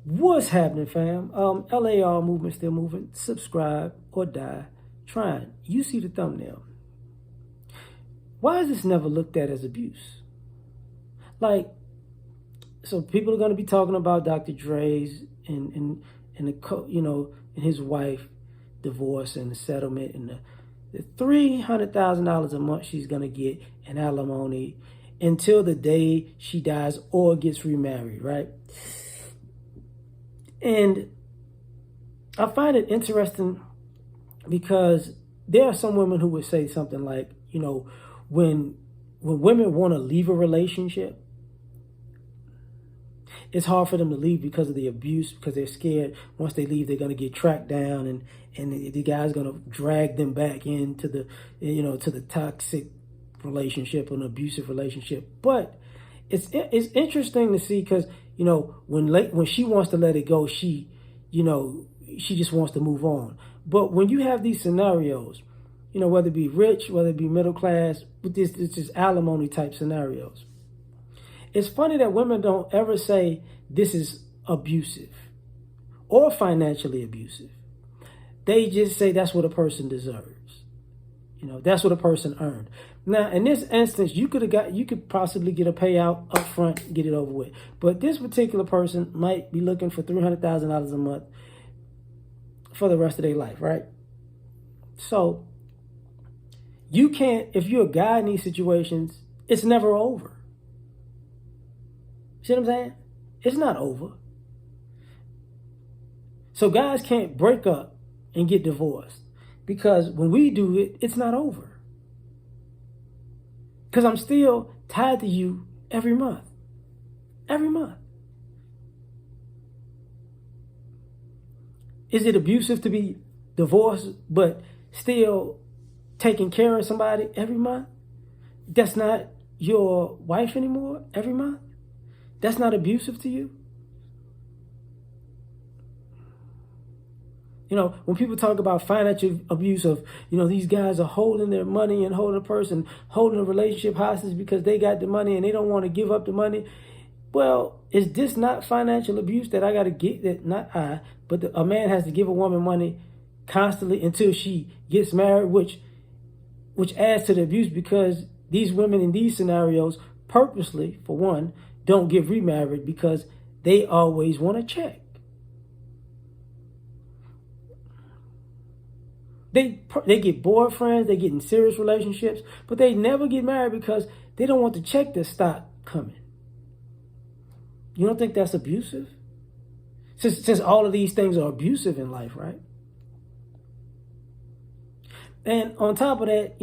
What's happening, fam? L.A.R movement still moving. Subscribe or die trying. You see the thumbnail. Why is this never looked at as abuse? Like, so people are going to be talking about Dr. Dre's and and his wife divorce and the settlement and the $300,000 a month she's going to get in alimony until the day she dies or gets remarried, right? And I find it interesting because there are some women who would say something like, when women want to leave a relationship, it's hard for them to leave because of the abuse, because they're scared once they leave they're going to get tracked down and the guy's going to drag them back into the to the toxic relationship, an abusive relationship. But it's interesting to see because when she wants to let it go, she just wants to move on. But when you have these scenarios, whether it be rich, whether it be middle class, with this just alimony type scenarios, it's funny that women don't ever say this is abusive or financially abusive. They just say that's what a person deserves. That's what a person earned. Now, in this instance, you could possibly get a payout up front, get it over with. But this particular person might be looking for $300,000 a month for the rest of their life, right? So you can't, if you're a guy in these situations, it's never over. See what I'm saying? It's not over. So guys can't break up and get divorced because when we do it, it's not over. Because I'm still tied to you every month. Every month. Is it abusive to be divorced but still taking care of somebody every month that's not your wife anymore every month? That's not abusive to you? When people talk about financial abuse of, these guys are holding their money and holding a person, holding a relationship hostage because they got the money and they don't want to give up the money. Well, is this not financial abuse that I got to get, that not I, but a man has to give a woman money constantly until she gets married, which adds to the abuse because these women in these scenarios purposely, for one, don't get remarried because they always want to check. They get boyfriends, they get in serious relationships, but they never get married because they don't want the check to stop coming. You don't think that's abusive? Since all of these things are abusive in life, right? And on top of that,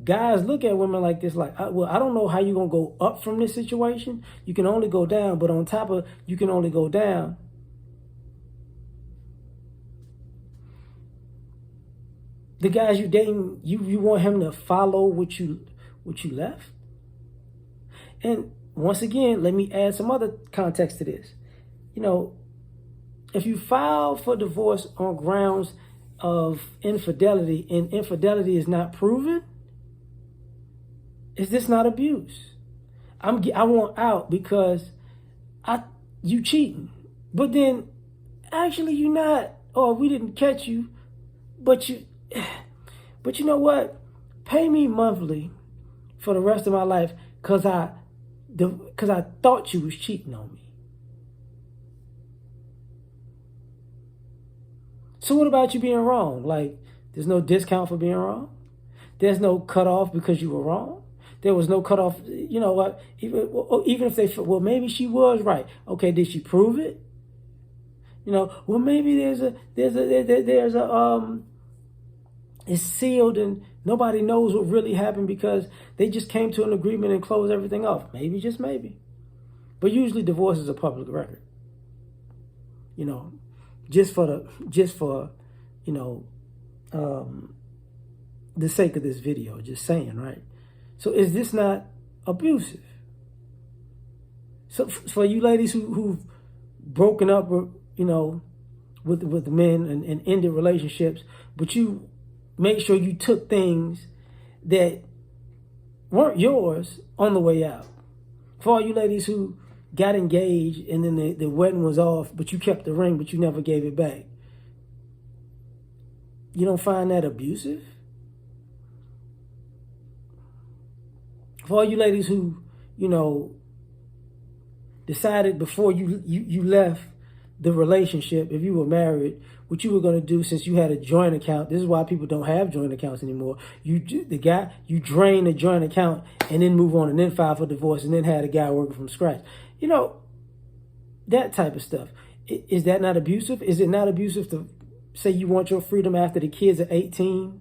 guys look at women like this, like, I don't know how you're going to go up from this situation. You can only go down, but on top of you can only go down. The guys you dating, you want him to follow what you left. And once again, let me add some other context to this. If you file for divorce on grounds of infidelity and infidelity is not proven, is this not abuse? I want out because you cheating, but then actually you're not, or we didn't catch you, but you know what? Pay me monthly for the rest of my life because I thought you was cheating on me. So what about you being wrong? Like, there's no discount for being wrong. There's no cutoff because you were wrong. There was no cutoff. You know what? Even if they feel, well, maybe she was right. Okay, did she prove it? Well, maybe it's sealed and nobody knows what really happened because they just came to an agreement and closed everything off. Maybe, just maybe. But usually divorce is a public record. Just for the sake of this video, just saying, right? So is this not abusive? So for you ladies who've broken up, with men and ended relationships, but you make sure you took things that weren't yours on the way out. For all you ladies who got engaged and then the wedding was off, but you kept the ring, but you never gave it back. You don't find that abusive? For all you ladies who, decided before you left the relationship, if you were married, what you were going to do since you had a joint account. This is why people don't have joint accounts anymore. You drain the joint account and then move on and then file for divorce and then have a guy working from scratch. That type of stuff. Is that not abusive? Is it not abusive to say you want your freedom after the kids are 18?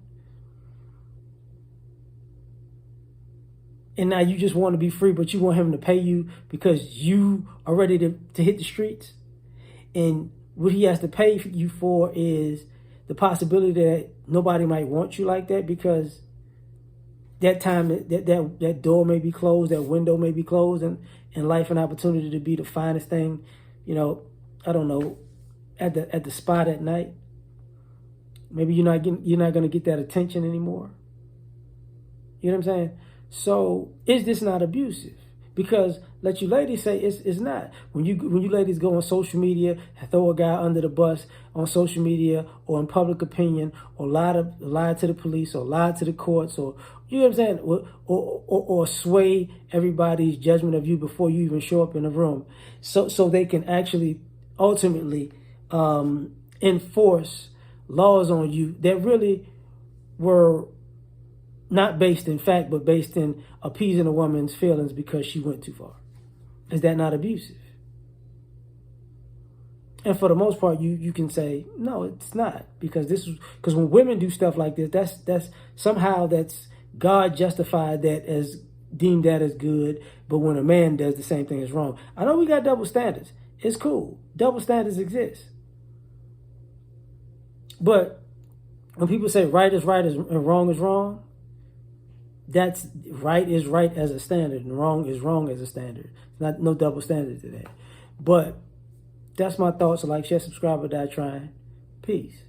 And now you just want to be free, but you want him to pay you because you are ready to hit the streets? And what he has to pay you for is the possibility that nobody might want you like that, because that time that door may be closed, that window may be closed, and life and opportunity to be the finest thing, I don't know, at the spot at night. Maybe you're not going to get that attention anymore. You know what I'm saying? So is this not abusive? Because let you ladies say it's not. When you ladies go on social media, throw a guy under the bus on social media or in public opinion, or lie to the police, or lie to the courts, or you know what I'm saying, or sway everybody's judgment of you before you even show up in the room, so they can actually ultimately enforce laws on you that really were not based in fact, but based in appeasing a woman's feelings because she went too far. Is that not abusive? And for the most part, you can say, no, it's not. Because when women do stuff like this, that's somehow that's God justified that as, deemed that as good. But when a man does the same thing, it's wrong. I know we got double standards. It's cool. Double standards exist. But when people say right is right and wrong is wrong, that's right is right as a standard and wrong is wrong as a standard. It's no double standard to that. But that's my thoughts. So like, share, subscribe, or die trying. Peace.